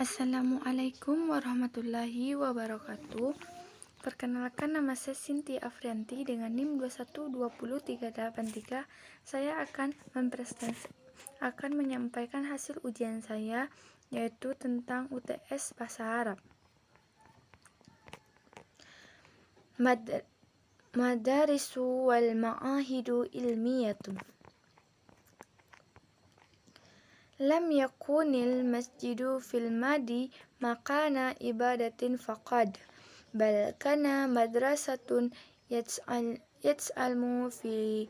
Assalamualaikum warahmatullahi wabarakatuh. Perkenalkan, nama saya Sinti Afrianti dengan NIM 2120383. Saya akan menyampaikan hasil ujian saya, yaitu tentang UTS Bahasa Arab. Madarisu wal ma'ahidu ilmiyatu. Lam yakunil masjidu fil madi makana ibadatin faqad, bal kana madrasatun yat'almu fi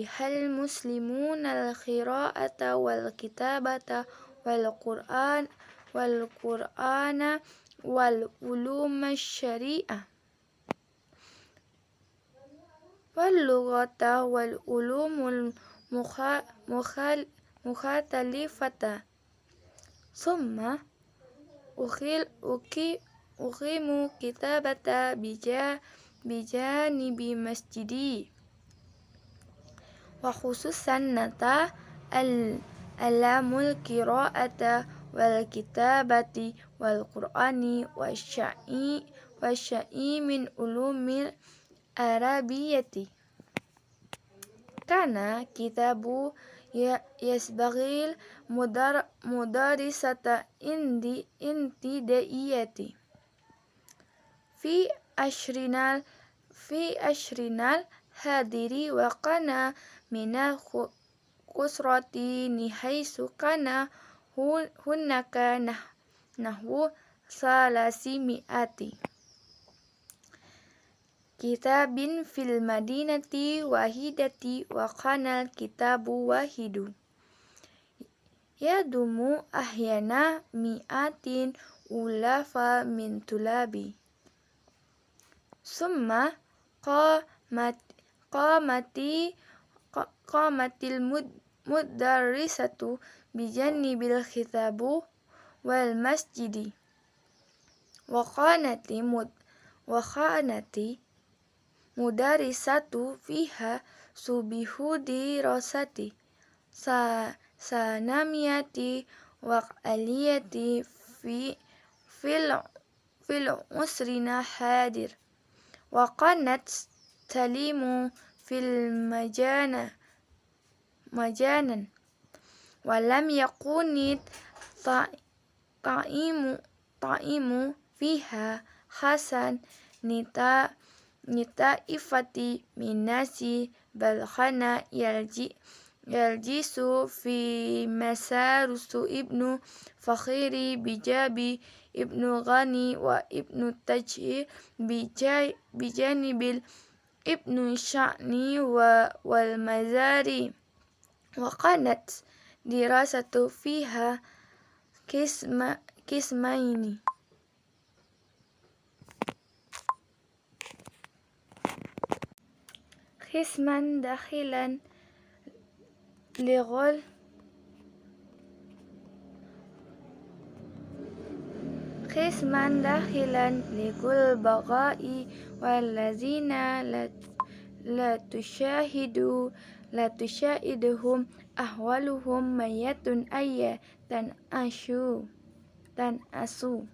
hal muslimun al qira'ata wal kitabata wal qur'ana wal ulum syari'ah wal lughata wal ulumul mukhatalifata. Summa uqimu kitabata bijanibi masjidi wa khususan nata alamul qira'ata wal kitabati wal qur'ani wa sya'i min ulumil arabiyyati. Kana kitabu yasbaghil mudarisata intidaiyati fi ashrinal hadiri wa kana minal khusrati nihaisu kana hunaka nahwu salasimiati kitabin fil madinati wahidati wa kanal kitabu wahidu yadumu ahyana mi'atin ulafa min tulabi. Summa qamatil mudarrisatu bijanibil khitabu wal masjidi wa khanati mudarisatu fiha subihudi rosati sanamiyati wa aliyati fil usrina hadir wa qanat talimu fil majanan wa lam yakunit ta'imu fiha hasan nita ifati minasi bal khana yaljisu fi masarusu ibnu fakhiri bijabi ibnu ghani wa ibnu tajhi bijanibil ibnu sya'ni wal mazari wa kanat dirasatu fiha kismaini. Qisman dakhilan lighul bagai wallazina la tushahiduhum ahwaluhum mayatun ayya tan asu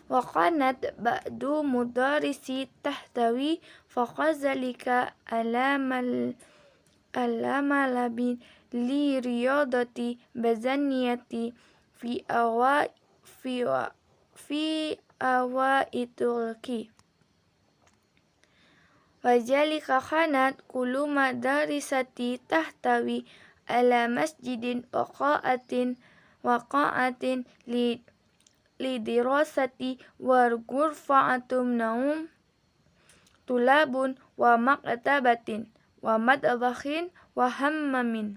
wa qanat ba'du mudarisi tahtawi faqazalika alama labi li riyadati bazaniyati fi awaitulki wajalika khanat kullu madarisati tahtawi ala masjidin waqa'atin lidirasati wa ghurfa'atum naum tulabun wa maktabatin wa madbakhin wa hammamin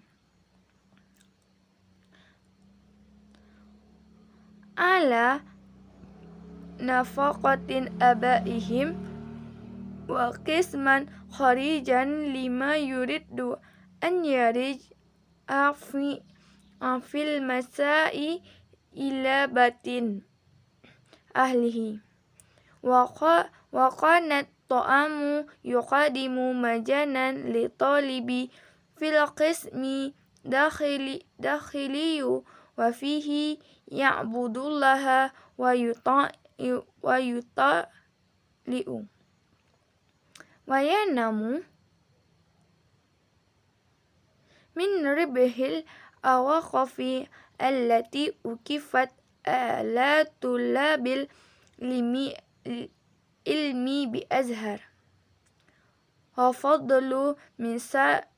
ala nafaqatin abaihim wa qisman kharijan lima yuriddu an yarij afil masai ila batin ahlihi wa qanat ta'amu yuqadimu majanan li talibi fil qismi داخلي وفيه يعبد الله ويطالئ وينام من ربه الأوقاف التي أكفت على طلاب العلم بأزهر وفضل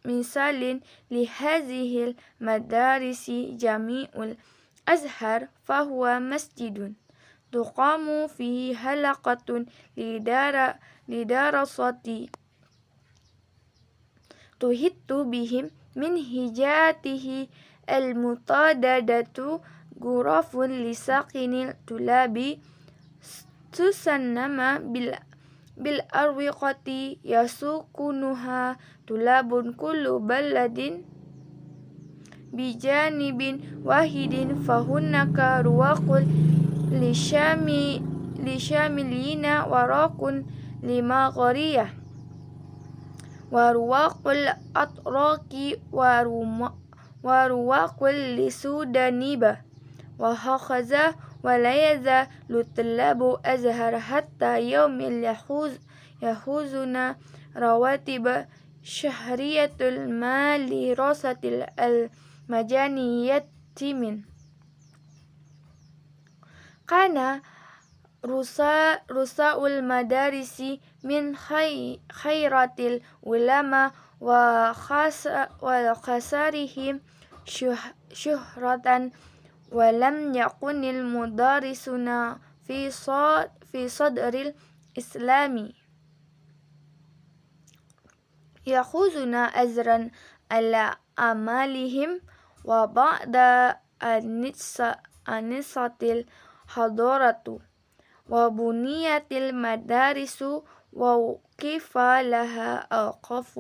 مثال لهذه المدارس جامع الأزهر فهو مسجد تقام فيه حلقة لدراسة تحيط بهم من هجاته المتعددة غرف لسكن الطلاب تسمى بالأروقة يسكنها طلاب كل بلد بجانب واحد فهناك رواق للشاملين ورواق للمغارية ورواق الأتراك ورواق للسودانية وهكذا ولا يزال طلاب أزهر حتى يوم يأخذون رواتب شهرية المال لدراسة المجانية من كان رؤساء المدارس من خيرات العلماء وخسارهم شهرة ولم يكن المدرسون في صدر الإسلام يأخذون أجرا على أعمالهم وبعد أن نشأت الحضارة وبنيت المدارس ووقف لها أوقاف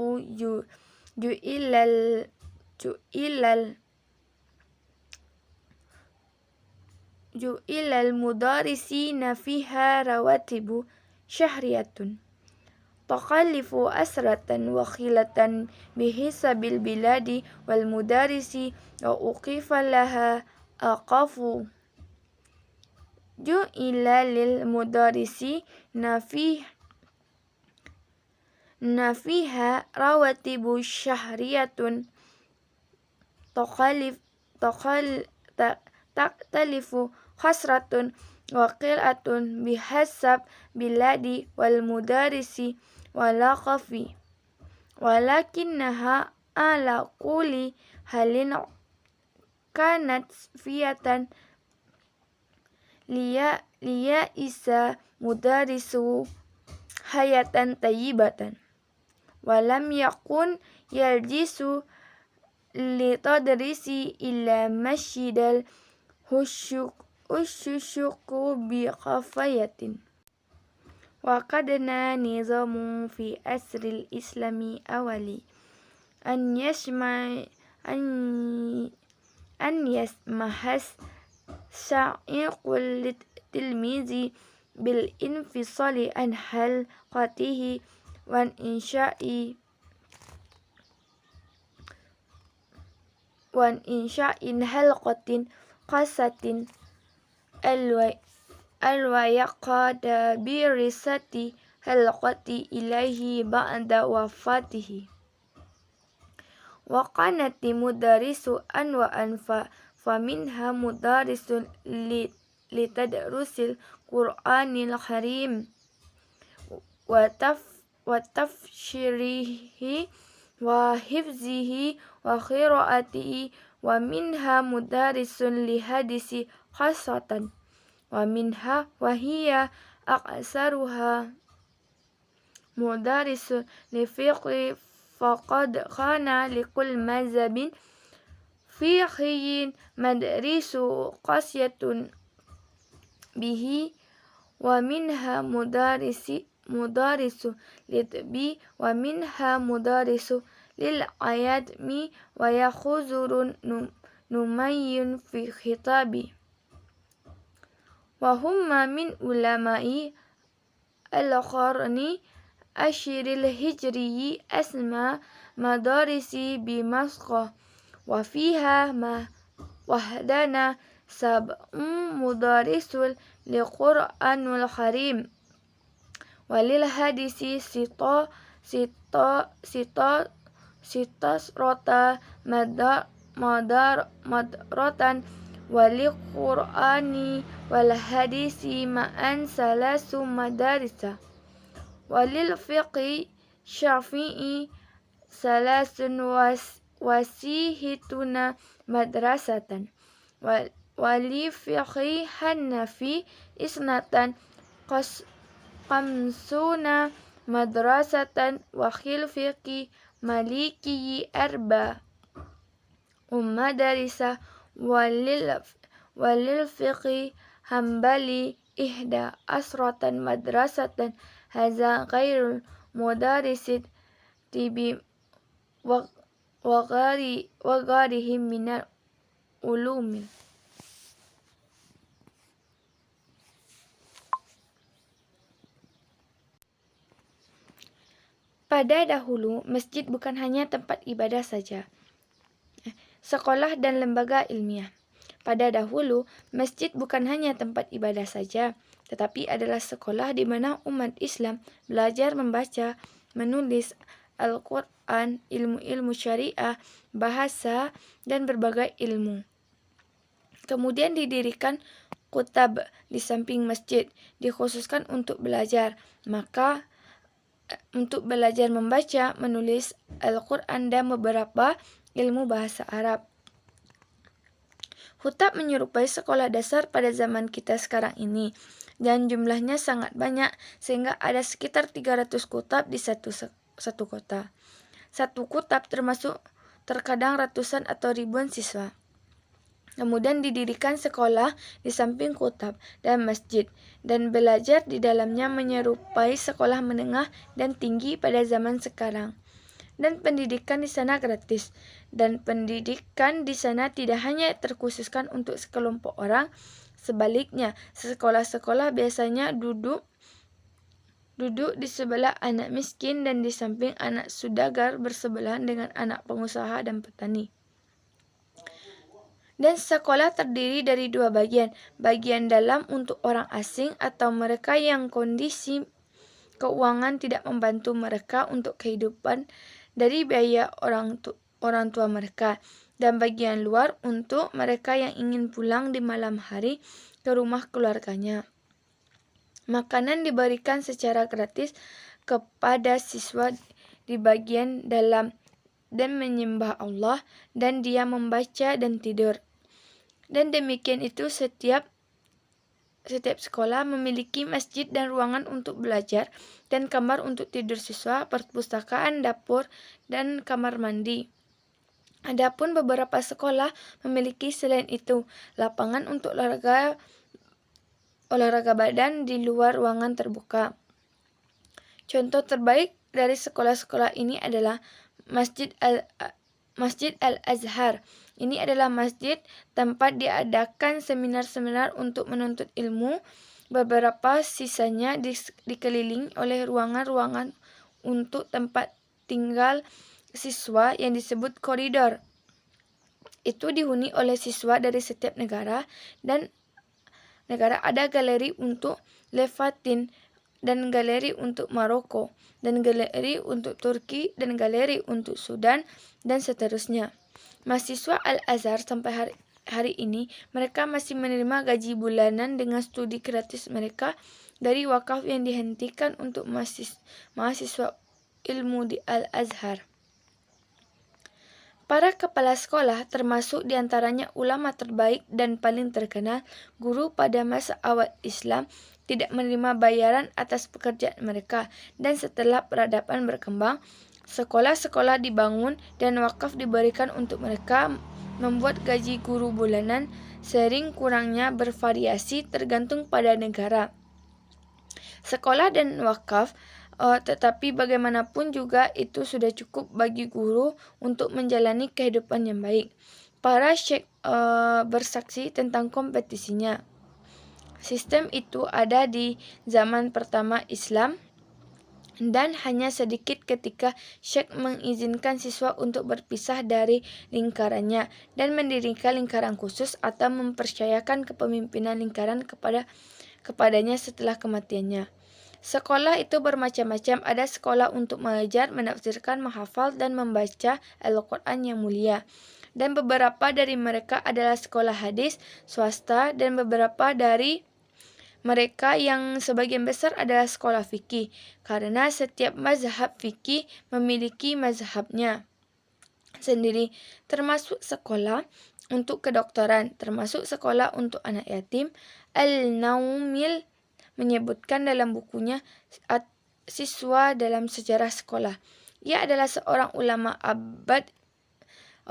جعل المدرسين فيها رواتب شهرية تكلف أسرة وخيلة بحسب البلاد والمدارس وأوقف لها أوقاف جعل للمدرسين فيها رواتب شهرية تختلف خسرة وقلة بحسب بلاد والمدارس والأوقاف ولكنها على كل حال كانت فئة ليئس مدرس حياة طيبة ولم يكن يلجس لتدريس إلا مسجد الشك بخفية وقدنا نظام في عصر الإسلام أولي أن يسمح شائق للتلميذ بالانفصال عن حلقته وإنشاء حلقة خاصة الويقظ برسالة حلقة إليه بعد وفاته وكانت مدارس أنواعا فمنها مدارس لتدرس القرآن الكريم وتفسيره وحفظه وقراءته ومنها مدارس للحديث خاصة ومنها وهي أكثرها مدارس للفقه فقد كان لكل مذهب فقهي مدارس خاصة به ومنها مدارس للطب ومنها مدارس للعلم ويحضر نمي في خطاب وهم من علماء القرن العاشر الهجري أسمى مدارس بمسقط wa fiha ma wahdana sab'um mudarisul liqur'anul karim walil hadisi sitos rota madarrotan walil qur'ani wal hadisi ma'an salasu madarisa walil fiqhi syafi'i salasun wasihituna madrasatan wali fiqhi hanafi isnatan qamsuna madrasatan wa khil fiqhi maliki arba madarisa walil fiqhi hambali ihda asratan madrasatan haza ghairul mudarisit tibi wagarihim minal ulumi. Pada dahulu, masjid bukan hanya tempat ibadah saja, sekolah dan lembaga ilmiah. Pada dahulu, masjid bukan hanya tempat ibadah saja, tetapi adalah sekolah di mana umat Islam belajar membaca, menulis Al-Quran, ilmu-ilmu syariah, bahasa, dan berbagai ilmu. Kemudian didirikan kutab di samping masjid, dikhususkan untuk belajar. Maka untuk belajar membaca, menulis Al-Quran, dan beberapa ilmu bahasa Arab. Kutab menyerupai sekolah dasar pada zaman kita sekarang ini, dan jumlahnya sangat banyak sehingga ada sekitar 300 kutab di satu kota. Satu kutab terkadang ratusan atau ribuan siswa. Kemudian didirikan sekolah di samping kutab dan masjid, dan belajar di dalamnya menyerupai sekolah menengah dan tinggi pada zaman sekarang. Dan pendidikan di sana gratis, dan pendidikan di sana tidak hanya terkhususkan untuk sekelompok orang. Sebaliknya, sekolah-sekolah biasanya duduk di sebelah anak miskin dan di samping anak saudagar bersebelahan dengan anak pengusaha dan petani. Dan sekolah terdiri dari dua bagian. Bagian dalam untuk orang asing atau mereka yang kondisi keuangan tidak membantu mereka untuk kehidupan dari biaya orang tua mereka. Dan bagian luar untuk mereka yang ingin pulang di malam hari ke rumah keluarganya. Makanan diberikan secara gratis kepada siswa di bagian dalam dan menyembah Allah, dan dia membaca dan tidur. Dan demikian itu setiap sekolah memiliki masjid dan ruangan untuk belajar dan kamar untuk tidur siswa, perpustakaan, dapur, dan kamar mandi. Adapun beberapa sekolah memiliki selain itu lapangan untuk olahraga badan di luar ruangan terbuka. Contoh terbaik dari sekolah-sekolah ini adalah Masjid Al-Azhar. Ini adalah masjid tempat diadakan seminar-seminar untuk menuntut ilmu. Beberapa sisanya dikelilingi oleh ruangan-ruangan untuk tempat tinggal siswa yang disebut koridor. Itu dihuni oleh siswa dari setiap negara, dan negara ada galeri untuk Levantin, dan galeri untuk Maroko, dan galeri untuk Turki, dan galeri untuk Sudan, dan seterusnya. Mahasiswa Al-Azhar sampai hari ini mereka masih menerima gaji bulanan dengan studi gratis mereka dari wakaf yang dihentikan untuk mahasiswa ilmu di Al-Azhar. Para kepala sekolah, termasuk diantaranya ulama terbaik dan paling terkenal, guru pada masa awal Islam, tidak menerima bayaran atas pekerjaan mereka. Dan setelah peradaban berkembang, sekolah-sekolah dibangun dan wakaf diberikan untuk mereka. Membuat gaji guru bulanan sering kurangnya bervariasi tergantung pada negara, sekolah, dan wakaf. Tetapi bagaimanapun juga itu sudah cukup bagi guru untuk menjalani kehidupan yang baik. Para syekh bersaksi tentang kompetisinya. Sistem itu ada di zaman pertama Islam, dan hanya sedikit ketika Syekh mengizinkan siswa untuk berpisah dari lingkarannya dan mendirikan lingkaran khusus atau mempercayakan kepemimpinan lingkaran kepadanya setelah kematiannya. Sekolah itu bermacam-macam. Ada sekolah untuk mengajar, menafsirkan, menghafal, dan membaca Al-Quran yang mulia. Dan beberapa dari mereka adalah sekolah hadis, swasta, dan beberapa dari mereka yang sebagian besar adalah sekolah fikih, karena setiap mazhab fikih memiliki mazhabnya sendiri, termasuk sekolah untuk kedokteran, termasuk sekolah untuk anak yatim. Al-Naumil menyebutkan dalam bukunya Siswa dalam Sejarah Sekolah. Ia adalah seorang ulama abad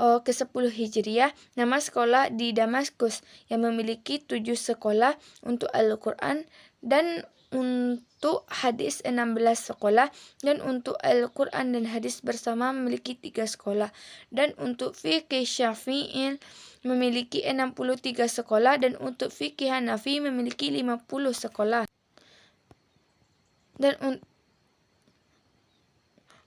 ke-10 Hijriah. Nama sekolah di Damaskus yang memiliki 7 sekolah untuk Al-Quran dan untuk hadis 16 sekolah, dan untuk Al-Quran dan hadis bersama memiliki 3 sekolah, dan untuk fikih Syafi'i memiliki 63 sekolah, dan untuk fikih Hanafi memiliki 50 sekolah.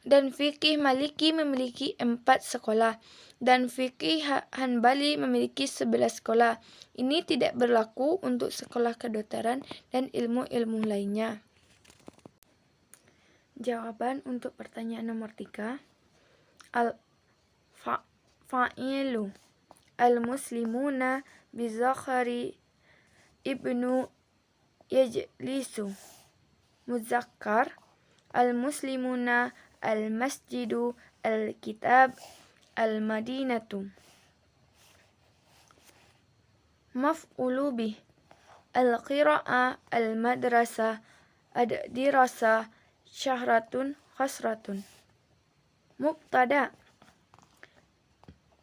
Dan fikih Maliki memiliki 4 sekolah, dan fikih Hanbali memiliki 11 sekolah. Ini tidak berlaku untuk sekolah kedokteran dan ilmu-ilmu lainnya. Jawaban untuk pertanyaan nomor 3. Fa'ilu al-muslimuna bizakhari ibnu yajlisu. Muzakkar al-muslimuna al-masjidu al-kitab al-madinatu. Maf'ulu bih al-qira'ah al-madrasah ad-dirasa syahratun khasratun. Mubtada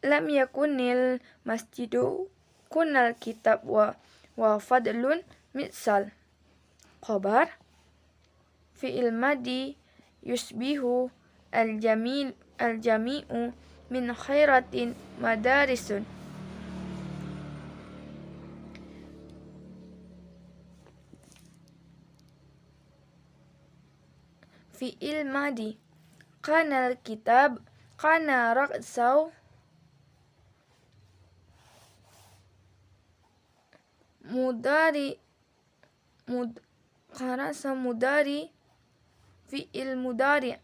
lam yakunil masjidu kunal kitab wa fadlun misal. Khabar fi'il madi yusbihu al-jami'u min khairatin madarisun. Fi'il madi kana al-kitab kana ra'saw mudari fi'il mudari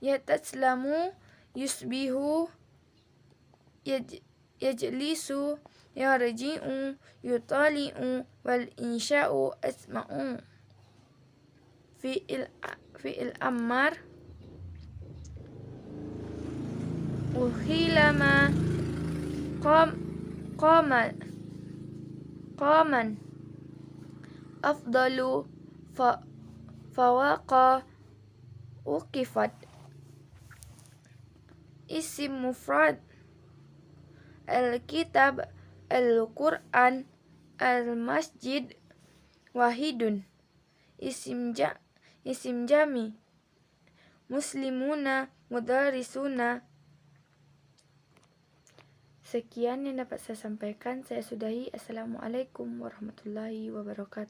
yataslamu yusbihu yajlisu yarji'u yutali'u wal insya'u asma'u. Fi'il ammar uhilama qaman afdalu fawaqa uqifat. Isim mufrad al-kitab al-Qur'an al-masjid wahidun. Isim jami muslimuna mudarisuna. Sekian yang dapat saya sampaikan. Saya sudahi. Assalamualaikum warahmatullahi wabarakatuh.